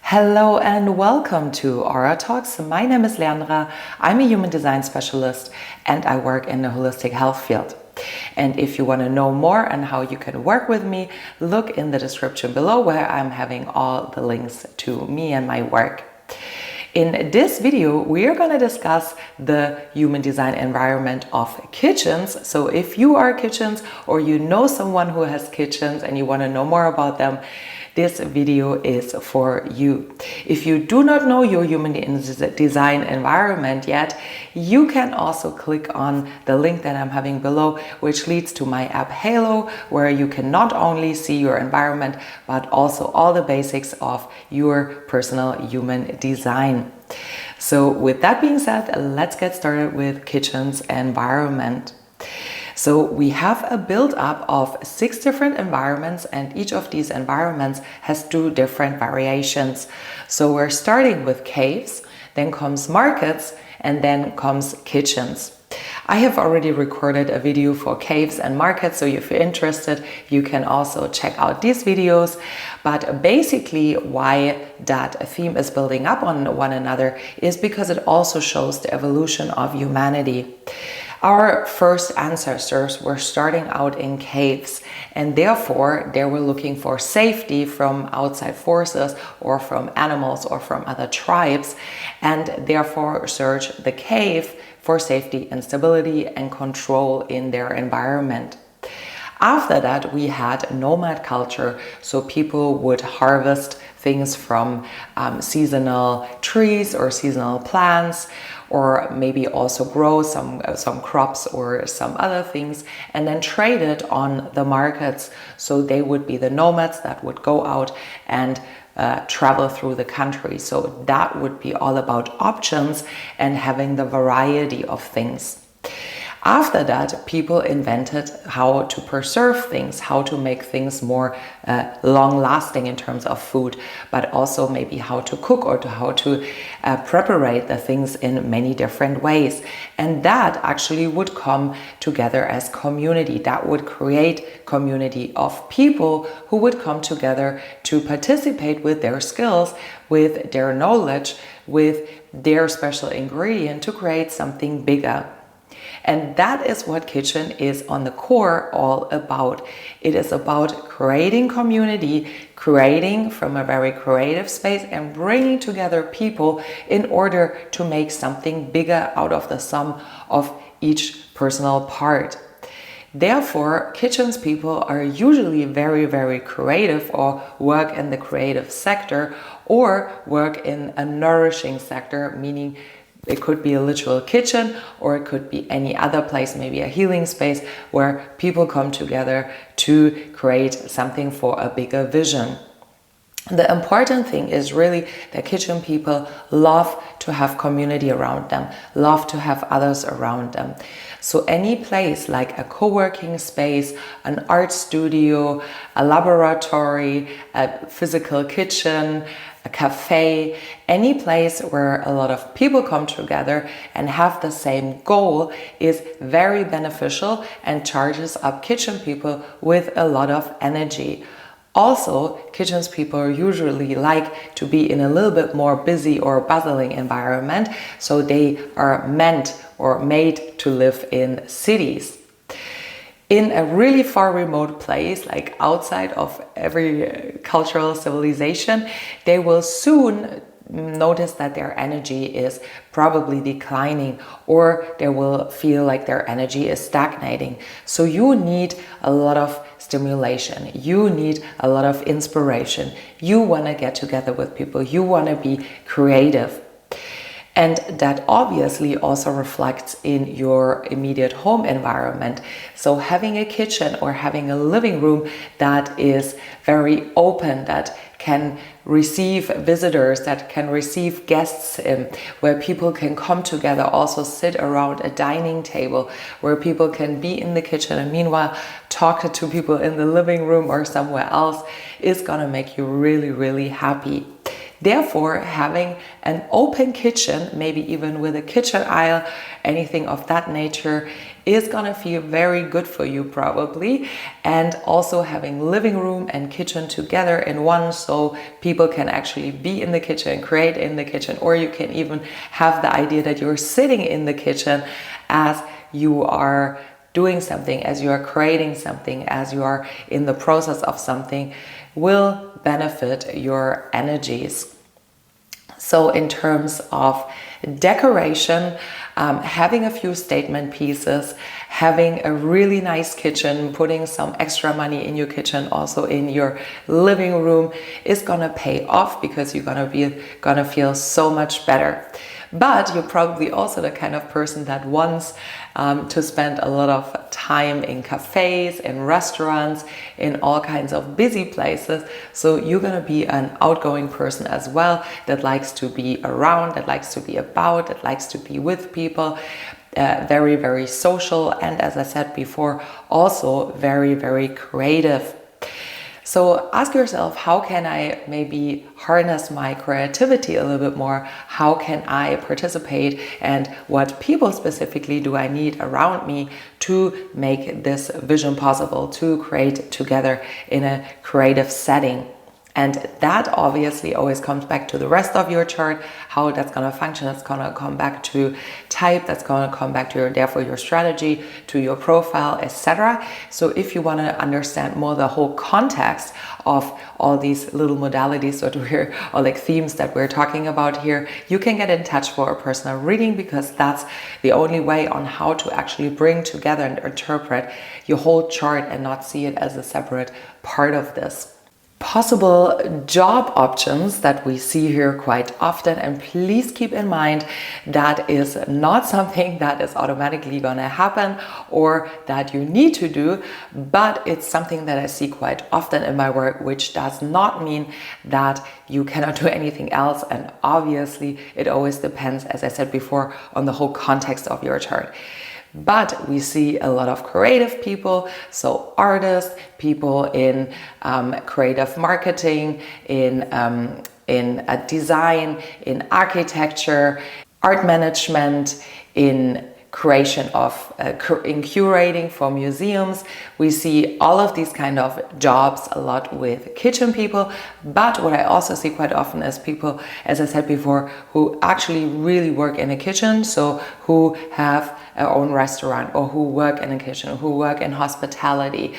Hello and welcome to Aura Talks. My name is Leandra. I'm a human design specialist and I work in the holistic health field. And if you want to know more on how you can work with me, look in the description below where I'm having all the links to me and my work. In this video, we are going to discuss the human design environment of kitchens. So if you are kitchens or you know someone who has kitchens and you want to know more about them, this video is for you. If you do not know your human design environment yet, you can also click on the link that I'm having below, which leads to my app Halo, where you can not only see your environment, but also all the basics of your personal human design. So with that being said, let's get started with kitchen's environment. So we have a build-up of 6 different environments, and each of these environments has 2 different variations. So we're starting with caves, then comes markets, and then comes kitchens. I have already recorded a video for caves and markets, so if you're interested, you can also check out these videos. But basically why that theme is building up on one another is because it also shows the evolution of humanity. Our first ancestors were starting out in caves, and therefore they were looking for safety from outside forces or from animals or from other tribes, and therefore searched the cave for safety and stability and control in their environment. After that, we had nomad culture, so people would harvest things from seasonal trees or seasonal plants, or maybe also grow some crops or some other things and then trade it on the markets. So they would be the nomads that would go out and travel through the country. So that would be all about options and having the variety of things. After that, people invented how to preserve things, how to make things more long-lasting in terms of food, but also maybe how to cook or how to prepare the things in many different ways. And that actually would come together as community. That would create community of people who would come together to participate with their skills, with their knowledge, with their special ingredient to create something bigger. And that is what kitchen is on the core all about. It is about creating community, creating from a very creative space and bringing together people in order to make something bigger out of the sum of each personal part. Therefore, kitchens people are usually very, very creative or work in the creative sector or work in a nourishing sector, meaning it could be a literal kitchen or it could be any other place, maybe a healing space where people come together to create something for a bigger vision. The important thing is really that kitchen people love to have community around them, love to have others around them. So any place like a co-working space, an art studio, a laboratory, a physical kitchen, a cafe, any place where a lot of people come together and have the same goal is very beneficial and charges up kitchen people with a lot of energy. Also, kitchens people usually like to be in a little bit more busy or bustling environment, so they are meant or made to live in cities. In a really far remote place, like outside of every cultural civilization, they will soon notice that their energy is probably declining, or they will feel like their energy is stagnating. So you need a lot of stimulation, you need a lot of inspiration, you want to get together with people, you want to be creative. And that obviously also reflects in your immediate home environment. So having a kitchen or having a living room that is very open, that can receive visitors, that can receive guests in, where people can come together, also sit around a dining table, where people can be in the kitchen and meanwhile talk to people in the living room or somewhere else, is gonna make you really, really happy. Therefore, having an open kitchen, maybe even with a kitchen aisle, anything of that nature, is gonna feel very good for you probably. And also having living room and kitchen together in one, so people can actually be in the kitchen, create in the kitchen, or you can even have the idea that you're sitting in the kitchen as you are doing something, as you are creating something, as you are in the process of something, will benefit your energies. So in terms of decoration, having a few statement pieces, having a really nice kitchen, putting some extra money in your kitchen, also in your living room, is gonna pay off because you're gonna feel so much better. But you're probably also the kind of person that wants to spend a lot of time in cafes, in restaurants, in all kinds of busy places. So you're gonna be an outgoing person as well, that likes to be around, that likes to be about, that likes to be with people. Very, very social, and as I said before, also very, very creative. So ask yourself, how can I maybe harness my creativity a little bit more? How can I participate? And what people specifically do I need around me to make this vision possible, to create together in a creative setting? And that obviously always comes back to the rest of your chart, how that's going to function. That's going to come back to type, that's going to come back to your strategy, to your profile, etc. So if you want to understand more the whole context of all these little modalities or like themes that we're talking about here, you can get in touch for a personal reading, because that's the only way on how to actually bring together and interpret your whole chart and not see it as a separate part of this. Possible job options that we see here quite often, and please keep in mind that is not something that is automatically going to happen or that you need to do, but it's something that I see quite often in my work, which does not mean that you cannot do anything else. And obviously it always depends, as I said before, on the whole context of your chart. But we see a lot of creative people, so artists, people in creative marketing, in design, in architecture, art management, in creation of in curating for museums. We see all of these kind of jobs a lot with kitchen people, but what I also see quite often is people, as I said before, who actually really work in a kitchen, so who have their own restaurant or who work in a kitchen, who work in hospitality.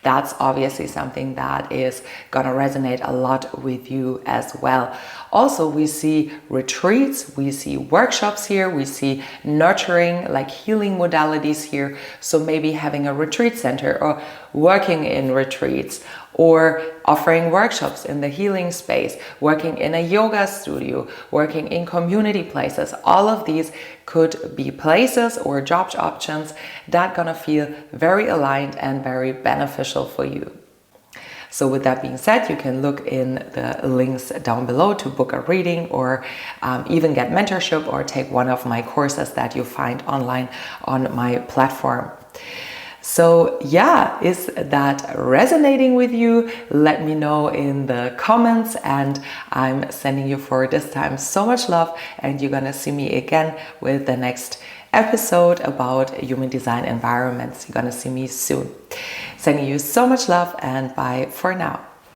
That's obviously something that is gonna resonate a lot with you as well. Also, we see retreats, we see workshops here, we see nurturing, like healing modalities here. So maybe having a retreat center or working in retreats, or offering workshops in the healing space, working in a yoga studio, working in community places. All of these could be places or job options that gonna feel very aligned and very beneficial for you. So with that being said, you can look in the links down below to book a reading, or even get mentorship or take one of my courses that you find online on my platform. So yeah, is that resonating with you? Let me know in the comments, and I'm sending you for this time so much love, and you're gonna see me again with the next episode about human design environments. You're gonna see me soon. Sending you so much love, and bye for now.